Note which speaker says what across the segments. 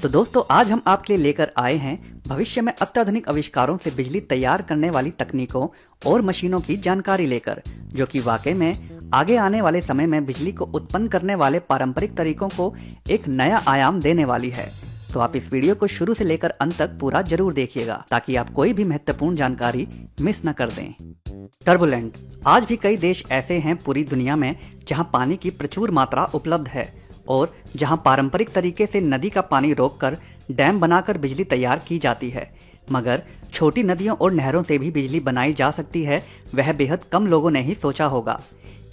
Speaker 1: तो दोस्तों आज हम आपके लिए लेकर आए हैं भविष्य में अत्याधुनिक आविष्कारों से बिजली तैयार करने वाली तकनीकों और मशीनों की जानकारी लेकर, जो कि वाकई में आगे आने वाले समय में बिजली को उत्पन्न करने वाले पारंपरिक तरीकों को एक नया आयाम देने वाली है। तो आप इस वीडियो को शुरू से लेकर अंत तक पूरा जरूर देखिएगा ताकि आप कोई भी महत्वपूर्ण जानकारी मिस न कर दें। टर्बुलेंट। आज भी कई देश ऐसे हैं पूरी दुनिया में जहां पानी की प्रचुर मात्रा उपलब्ध है और जहां पारंपरिक तरीके से नदी का पानी रोककर डैम बनाकर बिजली तैयार की जाती है, मगर छोटी नदियों और नहरों से भी बिजली बनाई जा सकती है, वह बेहद कम लोगों ने ही सोचा होगा।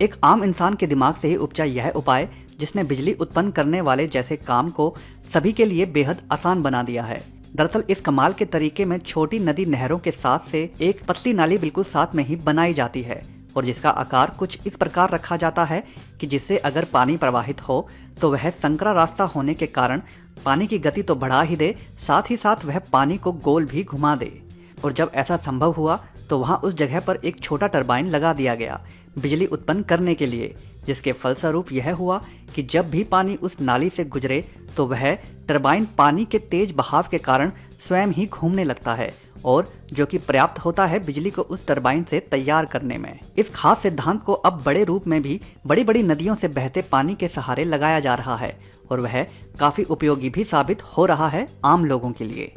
Speaker 1: एक आम इंसान के दिमाग से ही उपजा यह उपाय, जिसने बिजली उत्पन्न करने वाले जैसे काम को सभी के लिए बेहद आसान बना दिया है। दरअसल इस कमाल के तरीके में छोटी नदी नहरों के साथ से एक पतली नाली बिल्कुल साथ में ही बनाई जाती है और जिसका आकार कुछ इस प्रकार रखा जाता है कि जिससे अगर पानी प्रवाहित हो तो वह संकरा रास्ता होने के कारण पानी की गति तो बढ़ा ही दे, साथ ही साथ वह पानी को गोल भी घुमा दे। और जब ऐसा संभव हुआ तो वहां उस जगह पर एक छोटा टरबाइन लगा दिया गया बिजली उत्पन्न करने के लिए, जिसके फलस्वरूप यह हुआ कि जब भी पानी उस नाली से गुजरे तो वह टरबाइन पानी के तेज बहाव के कारण स्वयं ही घूमने लगता है, और जो कि पर्याप्त होता है बिजली को उस टरबाइन से तैयार करने में। इस खास सिद्धांत को अब बड़े रूप में भी बड़ी बड़ी नदियों से बहते पानी के सहारे लगाया जा रहा है और वह काफी उपयोगी भी साबित हो रहा है आम लोगों के लिए।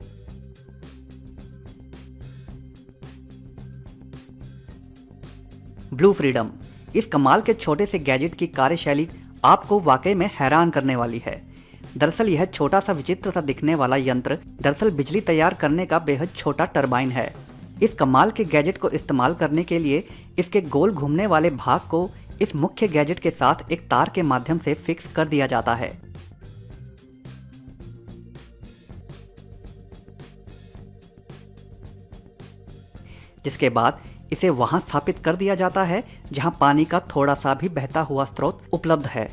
Speaker 1: Blue freedom. इस कमाल के छोटे से गैजेट की कार्यशैली आपको वाकई में हैरान करने वाली है। दरअसल यह छोटा सा विचित्र सा दिखने वाला यंत्र दरअसल बिजली तैयार करने का बेहद छोटा टरबाइन है। इस कमाल के गैजेट को इस्तेमाल करने के लिए इसके गोल घूमने वाले भाग को इस मुख्य गैजेट के साथ एक तार के माध्यम से फिक्स कर दिया जाता है। जिसके बाद इसे वहां स्थापित कर दिया जाता है जहां पानी का थोड़ा सा भी बहता हुआ स्रोत उपलब्ध है।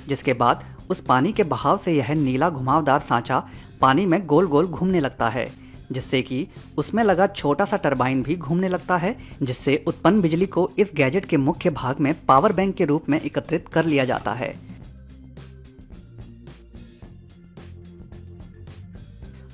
Speaker 1: जिसके बाद उस पानी के बहाव से यह नीला घुमावदार सांचा पानी में गोल गोल घूमने लगता है, जिससे कि उसमें लगा छोटा सा टरबाइन भी घूमने लगता है, जिससे उत्पन्न बिजली को इस गैजेट के मुख्य भाग में पावर बैंक के रूप में एकत्रित कर लिया जाता है।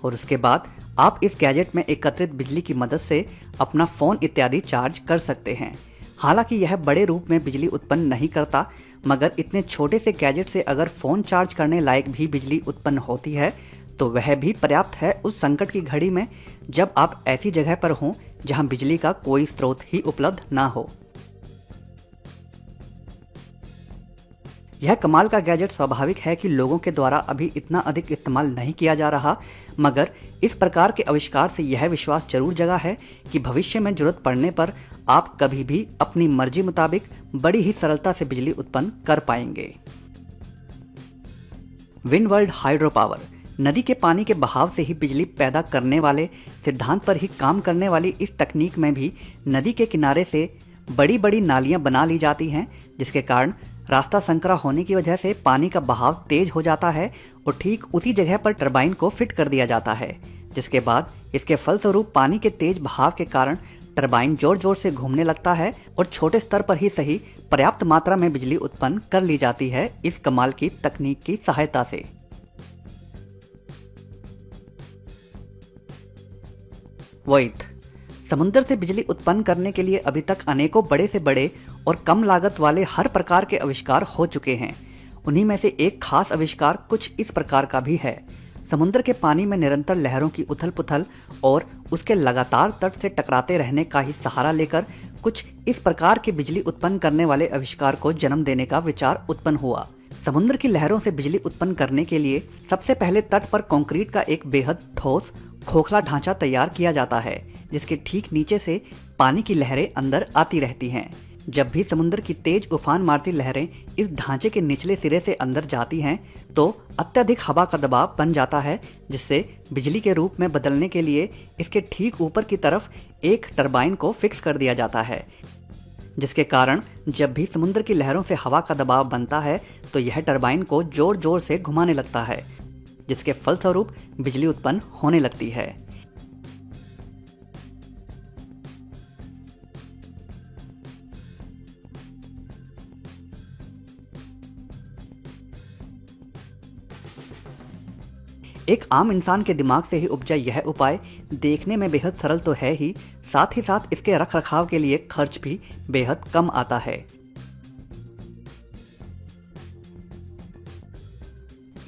Speaker 1: और उसके बाद आप इस गैजेट में एकत्रित बिजली की मदद से अपना फोन इत्यादि चार्ज कर सकते हैं। हालांकि यह बड़े रूप में बिजली उत्पन्न नहीं करता, मगर इतने छोटे से गैजेट से अगर फोन चार्ज करने लायक भी बिजली उत्पन्न होती है तो वह भी पर्याप्त है उस संकट की घड़ी में जब आप ऐसी जगह पर हों जहां बिजली का कोई स्रोत ही उपलब्ध ना हो। यह कमाल का गैजेट स्वाभाविक है कि लोगों के द्वारा अभी इतना अधिक इस्तेमाल नहीं किया जा रहा, मगर इस प्रकार के आविष्कार से यह विश्वास जरूर जगा है कि भविष्य में जरूरत पड़ने पर आप कभी भी अपनी मर्जी मुताबिक बड़ी ही सरलता से बिजली उत्पन्न कर पाएंगे। विंडवर्ल्ड हाइड्रो पावर। नदी के पानी के बहाव से ही बिजली पैदा करने वाले सिद्धांत पर ही काम करने वाली इस तकनीक में भी नदी के किनारे से बड़ी बड़ी नालियां बना ली जाती हैं, जिसके कारण रास्ता संकरा होने की वजह से पानी का बहाव तेज हो जाता है और ठीक उसी जगह पर टरबाइन को फिट कर दिया जाता है। जिसके बाद इसके फलस्वरूप पानी के तेज बहाव के कारण टरबाइन जोर जोर से घूमने लगता है और छोटे स्तर पर ही सही पर्याप्त मात्रा में बिजली उत्पन्न कर ली जाती है इस कमाल की तकनीक की सहायता से। वोइथ। समुद्र से बिजली उत्पन्न करने के लिए अभी तक अनेकों बड़े से बड़े और कम लागत वाले हर प्रकार के आविष्कार हो चुके हैं। उन्हीं में से एक खास आविष्कार कुछ इस प्रकार का भी है। समुद्र के पानी में निरंतर लहरों की उथल पुथल और उसके लगातार तट से टकराते रहने का ही सहारा लेकर कुछ इस प्रकार के बिजली उत्पन्न करने वाले आविष्कार को जन्म देने का विचार उत्पन्न हुआ। समुद्र की लहरों से बिजली उत्पन्न करने के लिए सबसे पहले तट पर कंक्रीट का एक बेहद ठोस खोखला ढांचा तैयार किया जाता है, जिसके ठीक नीचे से पानी की लहरें अंदर आती रहती हैं। जब भी समुद्र की तेज उफान मारती लहरें इस ढांचे के निचले सिरे से अंदर जाती हैं तो अत्यधिक हवा का दबाव बन जाता है, जिससे बिजली के रूप में बदलने के लिए इसके ठीक ऊपर की तरफ एक टरबाइन को फिक्स कर दिया जाता है। जिसके कारण जब भी समुद्र की लहरों से हवा का दबाव बनता है तो यह टरबाइन को जोर जोर से घुमाने लगता है, जिसके फलस्वरूप बिजली उत्पन्न होने लगती है। एक आम इंसान के दिमाग से ही उपजा यह उपाय देखने में बेहद सरल तो है ही, साथ ही साथ इसके रख रखाव के लिए खर्च भी बेहद कम आता है।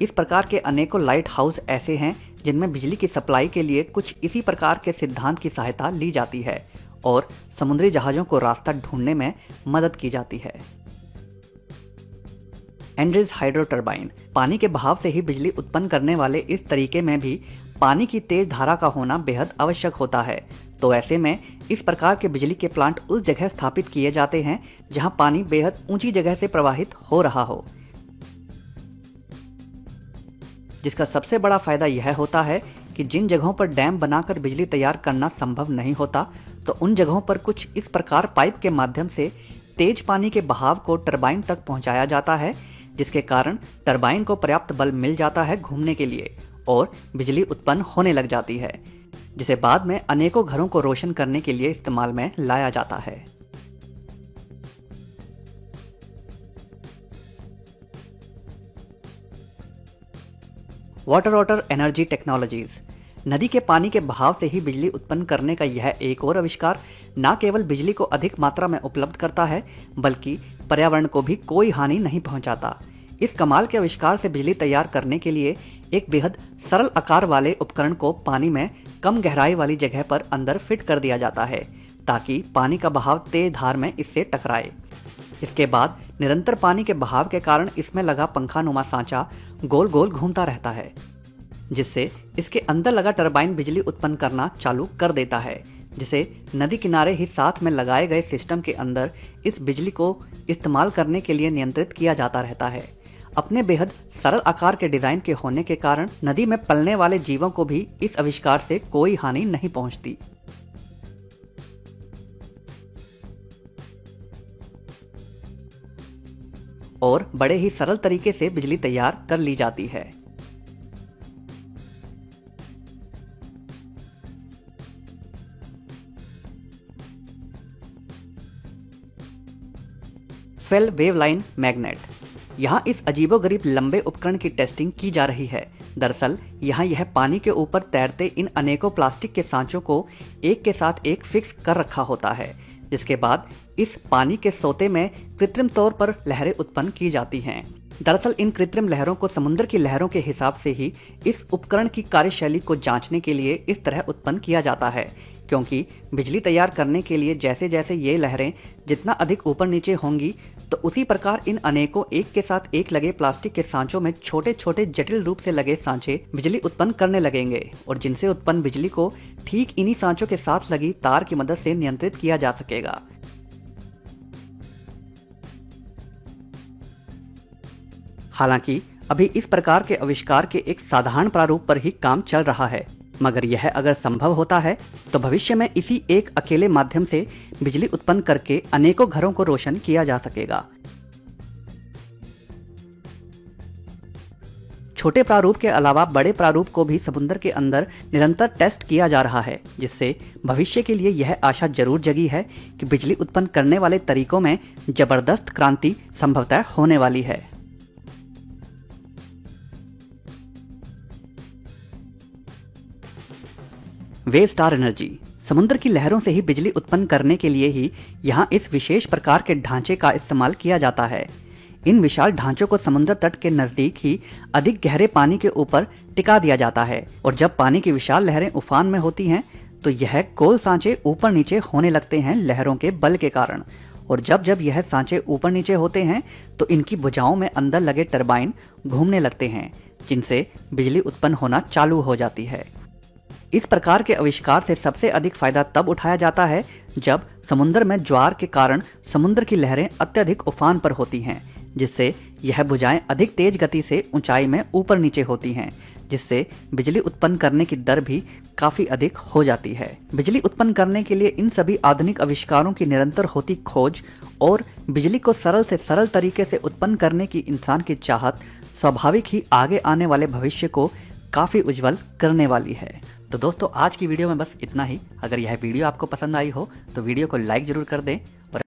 Speaker 1: इस प्रकार के अनेकों लाइट हाउस ऐसे हैं जिनमें बिजली की सप्लाई के लिए कुछ इसी प्रकार के सिद्धांत की सहायता ली जाती है और समुद्री जहाज़ों को रास्ता ढूंढने में मदद की जाती है। एंड्रीज हाइड्रो टरबाइन पानी के बहाव से ही बिजली उत्पन्न करने वाले इस तरीके में भी पानी की तेज धारा का होना बेहद आवश्यक होता है। तो ऐसे में इस प्रकार के बिजली के प्लांट उस जगह स्थापित किए जाते हैं जहां पानी बेहद ऊंची जगह से प्रवाहित हो रहा हो, जिसका सबसे बड़ा फायदा यह होता है कि जिन जगहों पर डैम बनाकर बिजली तैयार करना संभव नहीं होता, तो उन जगहों पर कुछ इस प्रकार पाइप के माध्यम से तेज पानी के बहाव को टरबाइन तक पहुंचाया जाता है, जिसके कारण टरबाइन को पर्याप्त बल मिल जाता है घूमने के लिए और बिजली उत्पन्न होने लग जाती है, जिसे बाद में अनेकों घरों को रोशन करने के लिए इस्तेमाल में लाया जाता है। वाटर एनर्जी टेक्नोलॉजीज नदी के पानी के बहाव से ही बिजली उत्पन्न करने का यह एक और आविष्कार न केवल बिजली को अधिक मात्रा में उपलब्ध करता है, बल्कि पर्यावरण को भी कोई हानि नहीं पहुंचाता। इस कमाल के आविष्कार से बिजली तैयार करने के लिए एक बेहद सरल आकार वाले उपकरण को पानी में कम गहराई वाली जगह पर अंदर फिट कर दिया जाता है, ताकि पानी का बहाव तेज धार में इससे टकराए। इसके बाद निरंतर पानी के बहाव के कारण इसमें लगा पंखानुमा सांचा गोल गोल घूमता रहता है, जिससे इसके अंदर लगा टरबाइन बिजली उत्पन्न करना चालू कर देता है, जिसे नदी किनारे ही साथ में लगाए गए सिस्टम के अंदर इस बिजली को इस्तेमाल करने के लिए नियंत्रित किया जाता रहता है। अपने बेहद सरल आकार के डिजाइन के होने के कारण नदी में पलने वाले जीवों को भी इस आविष्कार से कोई हानि नहीं पहुंचती। और बड़े ही सरल तरीके से बिजली तैयार कर ली जाती है। स्वेल वेवलाइन मैग्नेट यहाँ इस अजीबोगरीब लंबे उपकरण की टेस्टिंग की जा रही है। दरअसल यहाँ यह पानी के ऊपर तैरते इन अनेकों प्लास्टिक के सांचों को एक के साथ एक फिक्स कर रखा होता है, जिसके बाद इस पानी के सोते में कृत्रिम तौर पर लहरें उत्पन्न की जाती हैं। दरअसल इन कृत्रिम लहरों को समुद्र की लहरों के हिसाब से ही इस उपकरण की कार्यशैली को जांचने के लिए इस तरह उत्पन्न किया जाता है, क्योंकि बिजली तैयार करने के लिए जैसे जैसे ये लहरें जितना अधिक ऊपर नीचे होंगी, तो उसी प्रकार इन अनेकों एक के साथ एक लगे प्लास्टिक के सांचों में छोटे छोटे जटिल रूप से लगे सांचे बिजली उत्पन्न करने लगेंगे, और जिनसे उत्पन्न बिजली को ठीक इन्हीं सांचों के साथ लगी तार की मदद से नियंत्रित किया जा सकेगा। हालांकि अभी इस प्रकार के आविष्कार के एक साधारण प्रारूप पर ही काम चल रहा है, मगर यह अगर संभव होता है तो भविष्य में इसी एक अकेले माध्यम से बिजली उत्पन्न करके अनेकों घरों को रोशन किया जा सकेगा। छोटे प्रारूप के अलावा बड़े प्रारूप को भी समुद्र के अंदर निरंतर टेस्ट किया जा रहा है, जिससे भविष्य के लिए यह आशा जरूर जगी है कि बिजली उत्पन्न करने वाले तरीकों में जबरदस्त क्रांति संभवतः होने वाली है। वेव स्टार एनर्जी समुद्र की लहरों से ही बिजली उत्पन्न करने के लिए ही यहाँ इस विशेष प्रकार के ढांचे का इस्तेमाल किया जाता है। इन विशाल ढांचों को समुद्र तट के नजदीक ही अधिक गहरे पानी के ऊपर टिका दिया जाता है, और जब पानी की विशाल लहरें उफान में होती हैं तो यह गोल सांचे ऊपर नीचे होने लगते हैं लहरों के बल के कारण, और जब जब यह सांचे ऊपर नीचे होते हैं तो इनकी भुजाओं में अंदर लगे टरबाइन घूमने लगते हैं, जिनसे बिजली उत्पन्न होना चालू हो जाती है। इस प्रकार के आविष्कार से सबसे अधिक फायदा तब उठाया जाता है जब समुद्र में ज्वार के कारण समुद्र की लहरें अत्यधिक उफान पर होती हैं, जिससे यह भुजाएं अधिक तेज गति से ऊंचाई में ऊपर नीचे होती हैं, जिससे बिजली उत्पन्न करने की दर भी काफी अधिक हो जाती है। बिजली उत्पन्न करने के लिए इन सभी आधुनिक आविष्कारों की निरंतर होती खोज और बिजली को सरल से सरल तरीके से उत्पन्न करने की इंसान की चाहत स्वाभाविक ही आगे आने वाले भविष्य को काफी उज्जवल करने वाली है। तो दोस्तों, आज की वीडियो में बस इतना ही। अगर यह वीडियो आपको पसंद आई हो तो वीडियो को लाइक जरूर कर दें, और